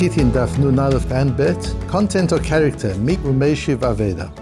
Gittin, Daf Nun Aleph and Bet, content or character, Mik Umeshiv Aveda.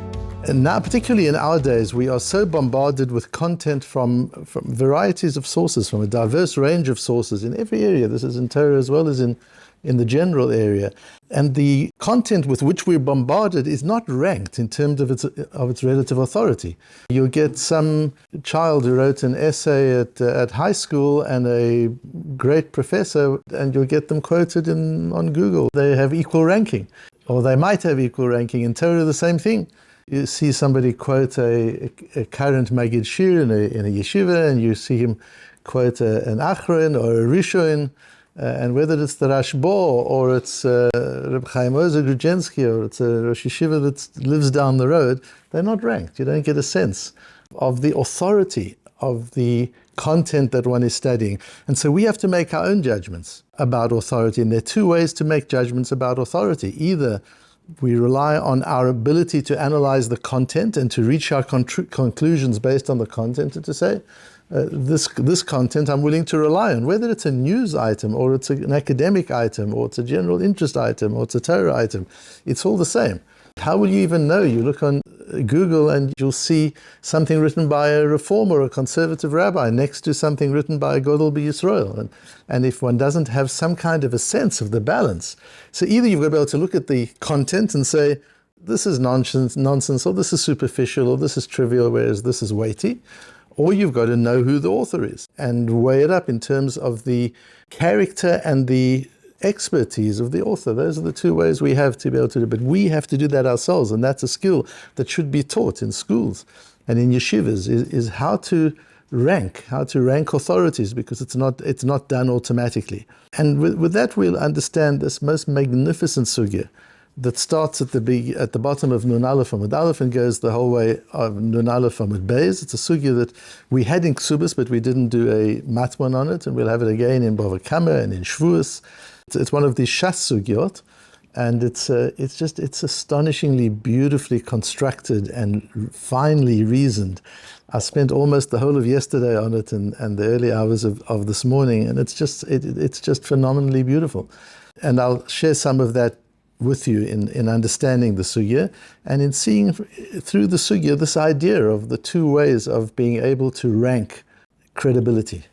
And now, particularly in our days, we are so bombarded with content from varieties of sources, from a diverse range of sources in every area. This is in Torah as well as in the general area. And the content with which we're bombarded is not ranked in terms of its relative authority. You'll get some child who wrote an essay at high school and a great professor, and you'll get them quoted on Google. They have equal ranking, or they might have equal ranking. In Torah, the same thing. You see somebody quote a current Magid shiur in a yeshiva, and you see him quote an Achron or a Rishon, and whether it's the Rashbo or it's Reb Chaim Ozer Grudzinski or it's a Rosh Yeshiva that lives down the road, they're not ranked. You don't get a sense of the authority of the content that one is studying. And so we have to make our own judgments about authority. And there are two ways to make judgments about authority. Either we rely on our ability to analyze the content and to reach our conclusions based on the content, and to say, this content I'm willing to rely on, whether it's a news item or it's an academic item or it's a general interest item or it's a Torah item, it's all the same. How will you even know? You look on Google and you'll see something written by a reform or a conservative rabbi next to something written by a Godel B'Yisrael. And if one doesn't have some kind of a sense of the balance, so either you've got to be able to look at the content and say, this is nonsense, or this is superficial, or this is trivial, whereas this is weighty, or you've got to know who the author is and weigh it up in terms of the character and the expertise of the author. Those are the two ways we have to be able to do it. But we have to do that ourselves, and that's a skill that should be taught in schools and in yeshivas, is how to rank authorities, because it's not done automatically. And with that, we'll understand this most magnificent sugya that starts at the bottom of Nun Aleph Amud Aleph and goes the whole way of Nun Aleph Amud Beis. It's a sugya that we had in Ksubas, but we didn't do a matmon on it, and we'll have it again in Bava Kama and in Shvuas. It's one of these Shas sugyot, and it's astonishingly beautifully constructed and finely reasoned. I spent almost the whole of yesterday on it and the early hours of this morning, and it's just phenomenally beautiful. And I'll share some of that with you in understanding the sugya and in seeing through the sugya this idea of the two ways of being able to rank credibility.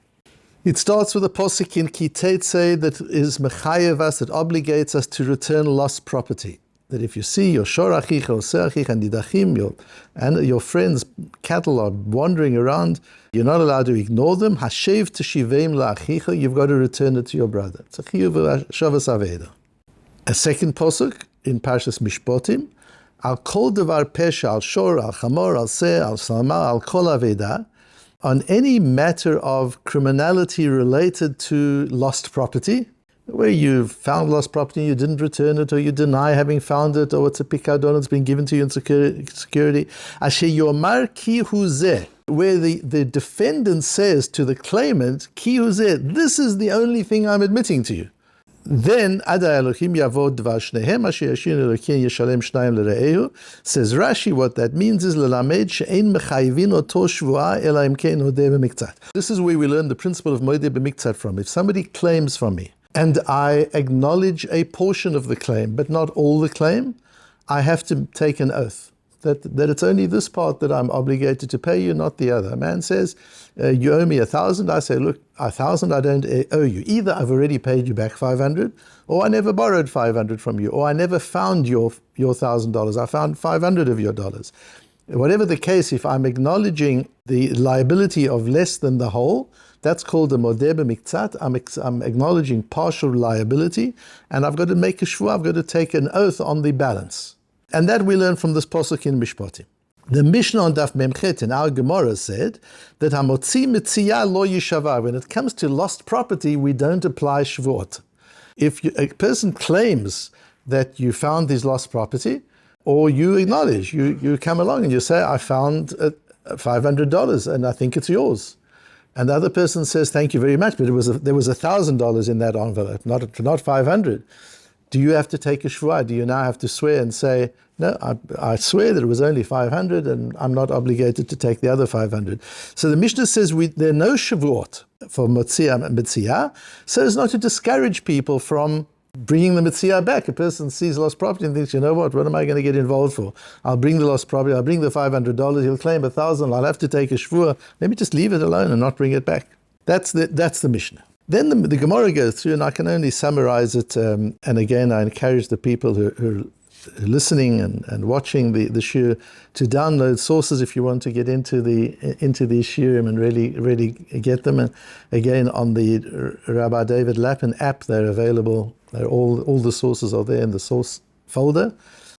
It starts with a posuk in Ki Teitzei that is mechayev us, that obligates us to return lost property. That if you see your shor achicha or ser achicha and nidachim, and your friends' cattle are wandering around, you're not allowed to ignore them. Hashev teshiveim la'achicha, you've got to return it to your brother. It's a chiyuv shavas aveda. A second posuk in Parshas Mishpotim, al kol devar pesha, al shor, al chamor, al seh, al salma, al kol aveda, on any matter of criminality related to lost property, where you found lost property, you didn't return it, or you deny having found it, or it's a pikadon that's been given to you in security, asher yomar ki hu zeh, where the defendant says to the claimant, ki hu zeh, this is the only thing I'm admitting to you. Then, Ada Elohim Yavod Dvar Shnehem Asher Yashin Elokim Yeshalem Shnayim L'Re'ehu, says Rashi, what that means is L'lamed She'ein Mechayivin Oto Shvuah Ela Im Kein Hodeh B'Miktzat. This is where we learn the principle of Modeh B'Miktzat from. If somebody claims from me, and I acknowledge a portion of the claim, but not all the claim, I have to take an oath that it's only this part that I'm obligated to pay you, not the other. A man says, you owe me 1,000. I say, look, 1,000 I don't owe you. Either I've already paid you back 500, or I never borrowed 500 from you, or I never found your $1,000. I found 500 of your dollars. Whatever the case, if I'm acknowledging the liability of less than the whole, that's called a modeh b'miktzat. I'm acknowledging partial liability, and I've got to make a shvuah, I've got to take an oath on the balance. And that we learn from this posuk in Mishpatim. The Mishnah on Daf Memchet in our Gemara said that hamotzi mitziyah lo yishavar. When it comes to lost property, we don't apply shvuot. If a person claims that you found this lost property, or you acknowledge, you come along and you say, I found $500 and I think it's yours. And the other person says, thank you very much, but there was $1,000 in that envelope, not 500. Do you have to take a shvuah? Do you now have to swear and say, no, I swear that it was only 500 and I'm not obligated to take the other 500. So the Mishnah says there are no shavuot for motziyah and mitziyah, so as not to discourage people from bringing the Metziah back. A person sees lost property and thinks, you know what am I going to get involved for? I'll bring the lost property, I'll bring the $500, he'll claim $1,000, I'll have to take a shvuah. Let me just leave it alone and not bring it back. That's the Mishnah. Then the Gemara goes through, and I can only summarize it, and again, I encourage the people who are listening and watching the shiur to download sources if you want to get into these shiurim and really get them. And again, on the Rabbi David Lapin app, they're available. All the sources are there in the source folder.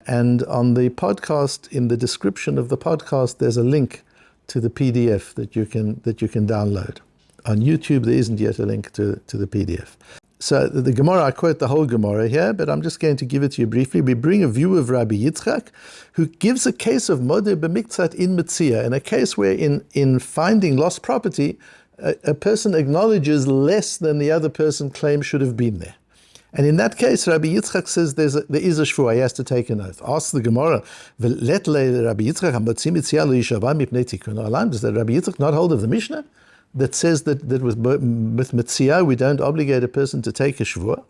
And on the podcast, in the description of the podcast, there's a link to the PDF that you can download. On YouTube, there isn't yet a link to the PDF. So the Gemara, I quote the whole Gemara here, but I'm just going to give it to you briefly. We bring a view of Rabbi Yitzchak, who gives a case of modeh b'miktzat in Metziah, in a case where in finding lost property, a person acknowledges less than the other person claims should have been there. And in that case, Rabbi Yitzchak says there is a shvuah, he has to take an oath. Ask the Gemara, does Rabbi Yitzchak not hold of the Mishnah that says that with Metziah we don't obligate a person to take a shvuah?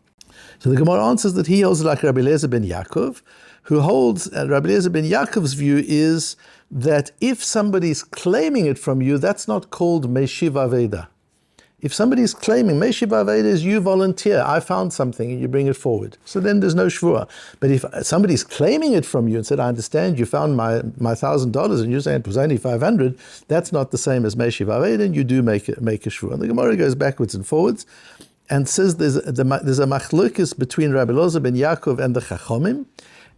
So the Gemara answers that he holds like Rabbi Eliezer ben Yaakov, who holds, Rabbi Eliezer ben Yaakov's view is that if somebody's claiming it from you, that's not called Meshiv Aveda. If somebody's claiming, Meshiv Aveda is you volunteer, I found something and you bring it forward. So then there's no shvuah. But if somebody's claiming it from you and said, I understand you found my $1,000 and you're saying it was only 500, that's not the same as Meshiv Aveda, and you do make a shvuah. And the Gemara goes backwards and forwards and says there's a machlokes between Rabbi Eliezer ben Yaakov and the Chachomim,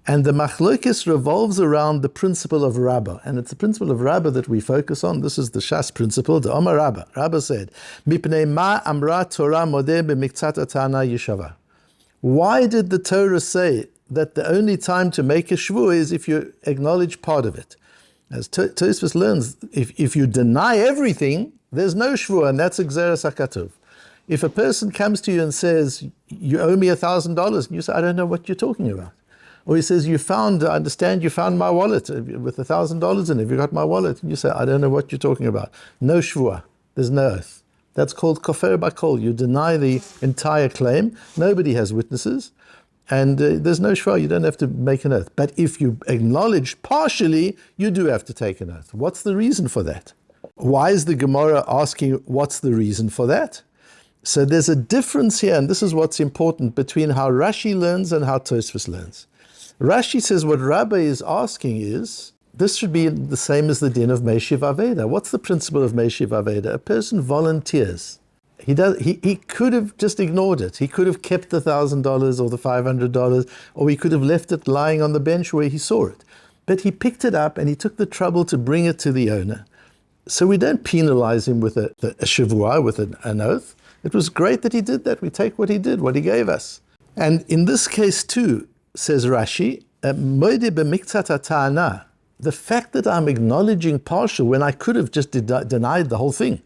and the machlokes revolves around the principle of Rabbah, and it's the principle of Rabbah that we focus on. This is the Shas principle. The Omar Rabbah. Rabbah said, "Mipnei ma amra Torah modeh b'miktzat atana yishava." Why did the Torah say that the only time to make a shvuah is if you acknowledge part of it? As Tosfos learns, if you deny everything, there's no shvuah, and that's Gzeras HaKatuv. If a person comes to you and says, you owe me $1,000, and you say, I don't know what you're talking about. Or he says, I understand you found my wallet with $1,000 in it. Have you got my wallet? And you say, I don't know what you're talking about. No shvuah. There's no oath. That's called kofer bakol. You deny the entire claim. Nobody has witnesses. And there's no shvuah. You don't have to make an oath. But if you acknowledge partially, you do have to take an oath. What's the reason for that? Why is the Gemara asking, what's the reason for that? So there's a difference here, and this is what's important, between how Rashi learns and how Tosfos learns. Rashi says what Rabbi is asking is, this should be the same as the din of Meshiv Aveda. What's the principle of Meshiv Aveda? A person volunteers. He could have just ignored it. He could have kept the $1,000 or the $500, or he could have left it lying on the bench where he saw it. But he picked it up and he took the trouble to bring it to the owner. So we don't penalize him with a shavua, with an oath. It was great that he did that. We take what he did, what he gave us. And in this case too, says Rashi, the fact that I'm acknowledging partial when I could have just denied the whole thing,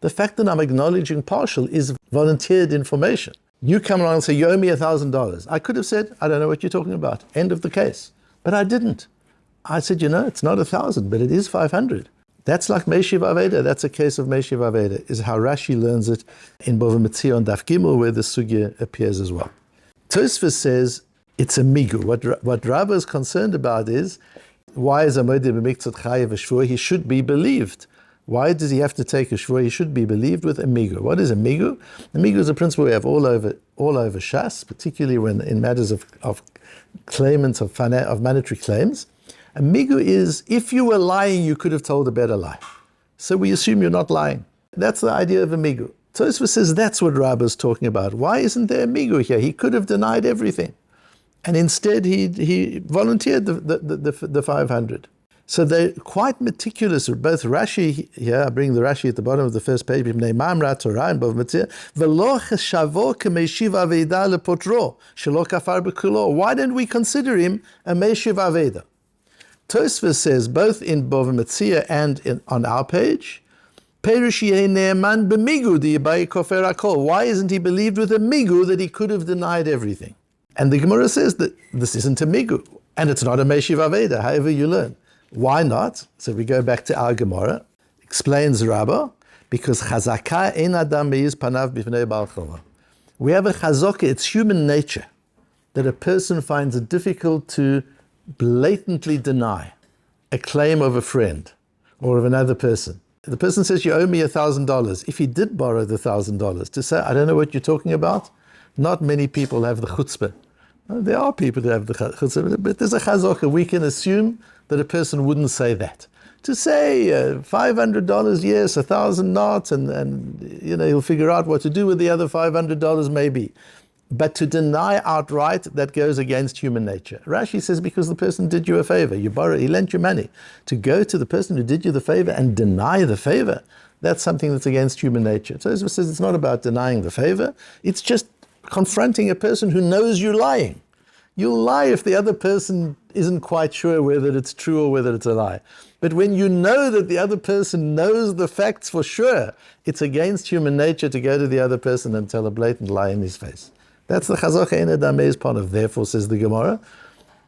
the fact that I'm acknowledging partial is volunteered information. You come along and say, you owe me $1,000. I could have said, I don't know what you're talking about. End of the case. But I didn't. I said, it's not 1,000, but it is 500. That's like Meshiv Aveda. That's a case of Meshiv Aveda, is how Rashi learns it in Bava Metzia on Daf Gimel, where the sugya appears as well. Tosfos says, it's a migu. What Rabbah is concerned about is, why is a modeh b'miktzat chayav a shvuah? He should be believed. Why does he have to take a shvuah? He should be believed with a migu. What is a migu? A migu is a principle we have all over Shas, particularly when in matters of claimants of monetary claims. A migu is, if you were lying, you could have told a better lie. So we assume you're not lying. That's the idea of a migu. Tosfos says that's what Rabbah is talking about. Why isn't there a migu here? He could have denied everything. And instead, he volunteered the 500. So they're quite meticulous. Both Rashi, here I bring the Rashi at the bottom of the first page, Why don't we consider him a Meshiv Aveda? Tosfos says, both in Bava Metzia and on our page, why isn't he believed with a migu that he could have denied everything? And the Gemara says that this isn't a migu, and it's not a Meshiv Aveda, however you learn. Why not? So we go back to our Gemara. Explains Rabbah, because chazaka ein adam meiz panav b'fnei bal chova. We have a chazaka, it's human nature. that a person finds it difficult to blatantly deny a claim of a friend or of another person. The person says, you owe me $1,000. If he did borrow the $1,000, to say, I don't know what you're talking about, not many people have the chutzpah. There are people who have the chutzpah, but there's a chazaka. We can assume that a person wouldn't say that. To say $500, yes, 1,000 not, and he'll figure out what to do with the other $500 maybe. But to deny outright, that goes against human nature. Rashi says because the person did you a favor, he lent you money. To go to the person who did you the favor and deny the favor, that's something that's against human nature. So Tosfos says it's not about denying the favor, it's just confronting a person who knows you're lying. You'll lie if the other person isn't quite sure whether it's true or whether it's a lie. But when you know that the other person knows the facts for sure, it's against human nature to go to the other person and tell a blatant lie in his face. That's the Chazaka Ein Adamei's part of. Therefore, says the Gemara,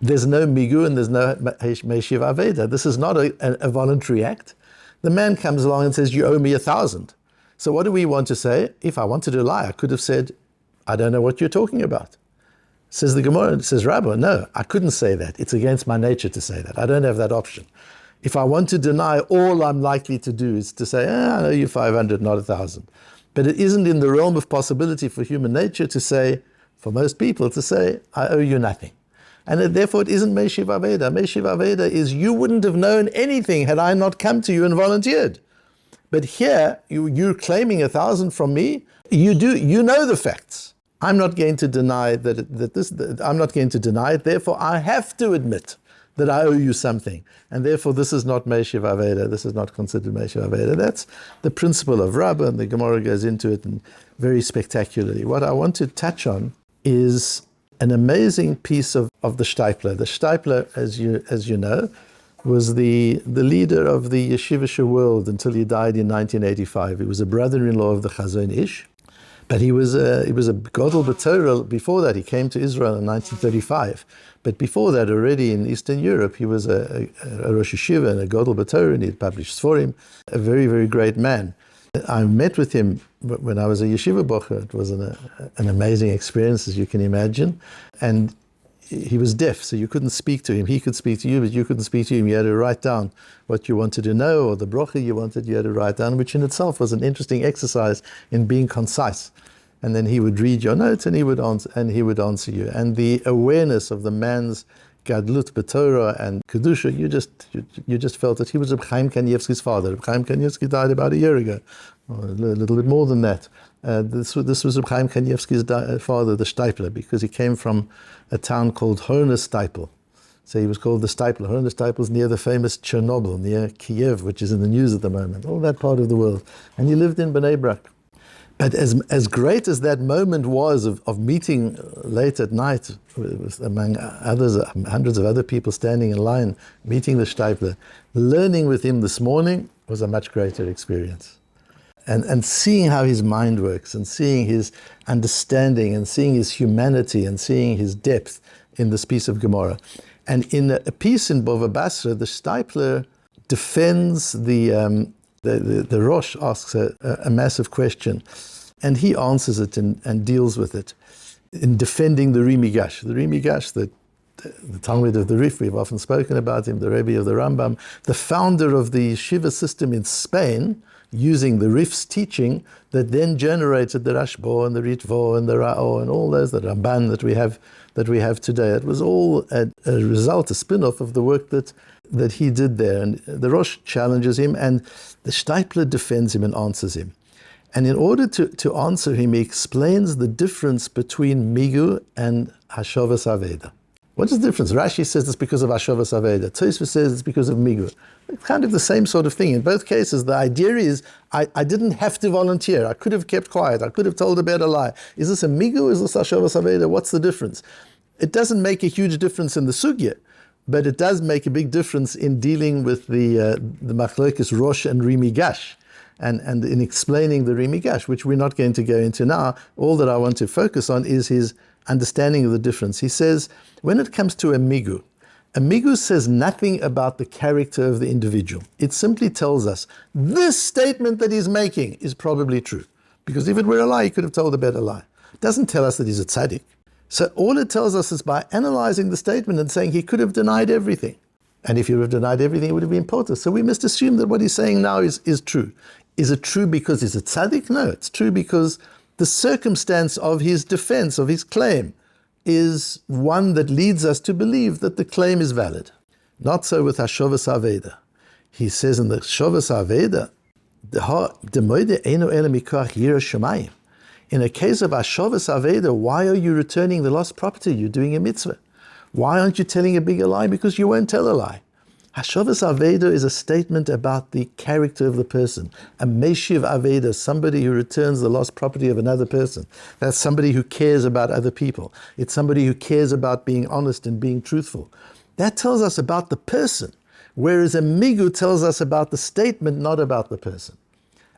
there's no migu and there's no meshiv aveda. This is not a voluntary act. The man comes along and says, you owe me 1,000. So what do we want to say? If I wanted to lie, I could have said, I don't know what you're talking about. Says the Gemara, says Rabbi, no, I couldn't say that. It's against my nature to say that. I don't have that option. If I want to deny, all I'm likely to do is to say, I owe you 500, not 1,000. But it isn't in the realm of possibility for human nature to say, for most people, to say, I owe you nothing. And therefore it isn't Meshiv Aveda. Meshiv Aveda is, you wouldn't have known anything had I not come to you and volunteered. But here, you're claiming 1,000 from me, you know the facts. I'm not going to deny I'm not going to deny it, therefore I have to admit that I owe you something. And therefore this is not Meshiv Aveda, this is not considered Meshiv Aveda. That's the principle of Rabbah, and the Gemara goes into it very spectacularly. What I want to touch on is an amazing piece of the Steipler. The Steipler, as you know, was the leader of the Yeshivische world until he died in 1985. He was a brother-in-law of the Chazon Ish. But he was a Gadol B'Torah. Before that, he came to Israel in 1935. But before that, already in Eastern Europe, he was a Rosh Yeshiva and a Gadol B'Torah, and he had published Sforim, a very, very great man. I met with him when I was a Yeshiva Bocher. It was an amazing experience, as you can imagine. And he was deaf, so you couldn't speak to him. He could speak to you, but you couldn't speak to him. You had to write down what you wanted to know, or the brocha you had to write down, which in itself was an interesting exercise in being concise. And then he would read your notes, and he would answer you. And the awareness of the man's gadlut b'Torah and kedusha, you just felt that he was Reb Chaim Kanievsky's father. Reb Chaim Kanievsky died about a year ago, or a little bit more than that. This was Reb Chaim Kanievsky's father, the Steipler, because he came from a town called Horner Steipel. So he was called the Steipler. Horner Steipel is near the famous Chernobyl, near Kiev, which is in the news at the moment, all that part of the world. And he lived in Bnei Brak. But as great as that moment was of meeting late at night, with, among others, hundreds of other people standing in line, meeting the Steipler, learning with him this morning was a much greater experience. And seeing how his mind works, and seeing his understanding, and seeing his humanity, and seeing his depth in this piece of Gemara. And in a piece in Bava Basra, the Steipler defends the Rosh asks a massive question, and he answers it and deals with it in defending the Rimigash. The Rimigash, the Talmud of the Rif, we've often spoken about him, the Rebbe of the Rambam, the founder of the Shiva system in Spain, using the Rif's teaching that then generated the Rashbo and the Ritvo and the Ra'o and all those, the Ramban that we have today. It was all a result, a spin-off of the work that he did there. And the Rosh challenges him, and the Steipler defends him and answers him. And in order to answer him, he explains the difference between Migu and Hashavas Aveda. What is the difference? Rashi says it's because of Hashavas Aveda. Tosfos says it's because of Migu. It's kind of the same sort of thing. In both cases, the idea is, I didn't have to volunteer. I could have kept quiet. I could have told a better lie. Is this a Migu? Is this Hashavas Aveda? What's the difference? It doesn't make a huge difference in the sugya, but it does make a big difference in dealing with the Machlokes Rosh and Rimigash, and in explaining the Rimigash, which we're not going to go into now. All that I want to focus on is his understanding of the difference. He says, when it comes to a migu says nothing about the character of the individual. It simply tells us this statement that he's making is probably true. Because if it were a lie, he could have told a better lie. It doesn't tell us that he's a tzaddik. So all it tells us is by analyzing the statement and saying he could have denied everything. And if he would have denied everything, it would have been potter. So we must assume that what he's saying now is true. Is it true because he's a tzaddik? No, it's true because the circumstance of his defense, of his claim, is one that leads us to believe that the claim is valid. Not so with Hashovas Aveda. He says in the Shovas Aveda, in a case of Hashovas Aveda, why are you returning the lost property? You're doing a mitzvah. Why aren't you telling a bigger lie? Because you won't tell a lie. Hashovas Aveda is a statement about the character of the person. A Meshiv Aveda, somebody who returns the lost property of another person. That's somebody who cares about other people. It's somebody who cares about being honest and being truthful. That tells us about the person, whereas a Migu tells us about the statement, not about the person.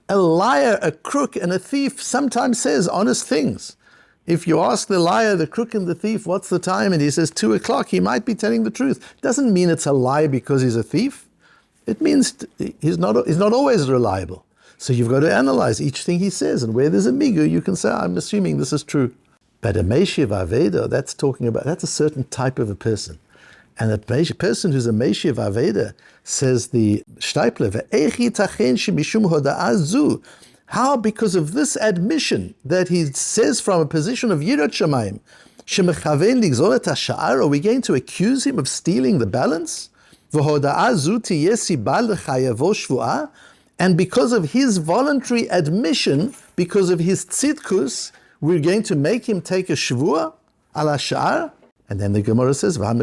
A liar, a crook, and a thief sometimes says honest things. If you ask the liar, the crook, and the thief, what's the time? And he says 2 o'clock, he might be telling the truth. Doesn't mean it's a lie because he's a thief. It means he's not always reliable. So you've got to analyze each thing he says. And where there's a migu, you can say, I'm assuming this is true. But a Meshiv Aveda, that's a certain type of a person. And a person who's a Meshiv Aveda, says the Shteipler, how, because of this admission that he says from a position of Yirat Shamayim, are we going to accuse him of stealing the balance? And because of his voluntary admission, because of his tzidkus, we're going to make him take a shvuah ala sha'ar? And then the Gemara says, no,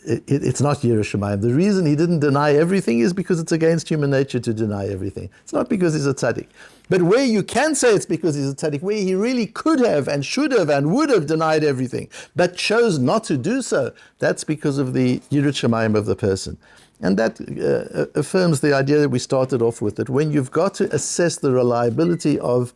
it's not Yerushalayim. The reason he didn't deny everything is because it's against human nature to deny everything. It's not because he's a tzaddik. But where you can say it's because he's a tzaddik, where he really could have and should have and would have denied everything, but chose not to do so, that's because of the Yerushalayim of the person. And that affirms the idea that we started off with, that when you've got to assess the reliability of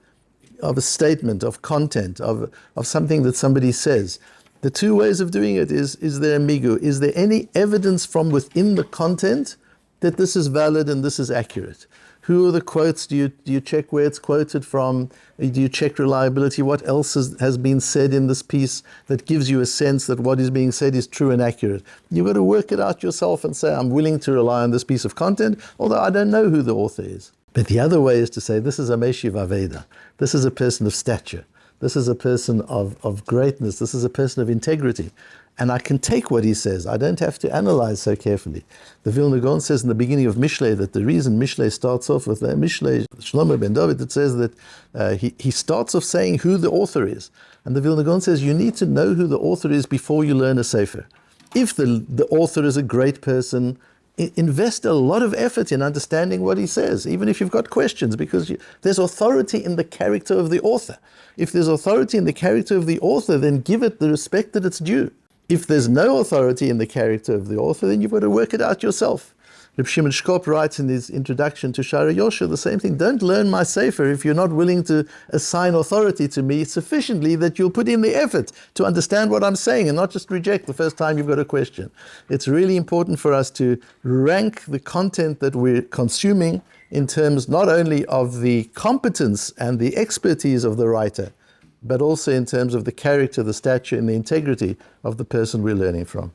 a statement, of content, of something that somebody says, the two ways of doing it is there a migu? Is there any evidence from within the content that this is valid and this is accurate? Who are the quotes? Do you check where it's quoted from? Do you check reliability? What else has been said in this piece that gives you a sense that what is being said is true and accurate? You've got to work it out yourself and say, I'm willing to rely on this piece of content, although I don't know who the author is. But the other way is to say, this is a Meshiv Aveda. This is a person of stature. This is a person of greatness. This is a person of integrity. And I can take what he says. I don't have to analyze so carefully. The Vilna Gaon says in the beginning of Mishlei that the reason Mishlei starts off with Mishlei Shlomo ben David, it says that he starts off saying who the author is. And the Vilna Gaon says you need to know who the author is before you learn a sefer. If the author is a great person, invest a lot of effort in understanding what he says, even if you've got questions, because there's authority in the character of the author. If there's authority in the character of the author, then give it the respect that it's due. If there's no authority in the character of the author, then you've got to work it out yourself. Reb Shimon Shkop writes in his introduction to Shara Yosha the same thing. Don't learn my sefer if you're not willing to assign authority to me sufficiently that you'll put in the effort to understand what I'm saying and not just reject the first time you've got a question. It's really important for us to rank the content that we're consuming in terms not only of the competence and the expertise of the writer, but also in terms of the character, the stature, and the integrity of the person we're learning from.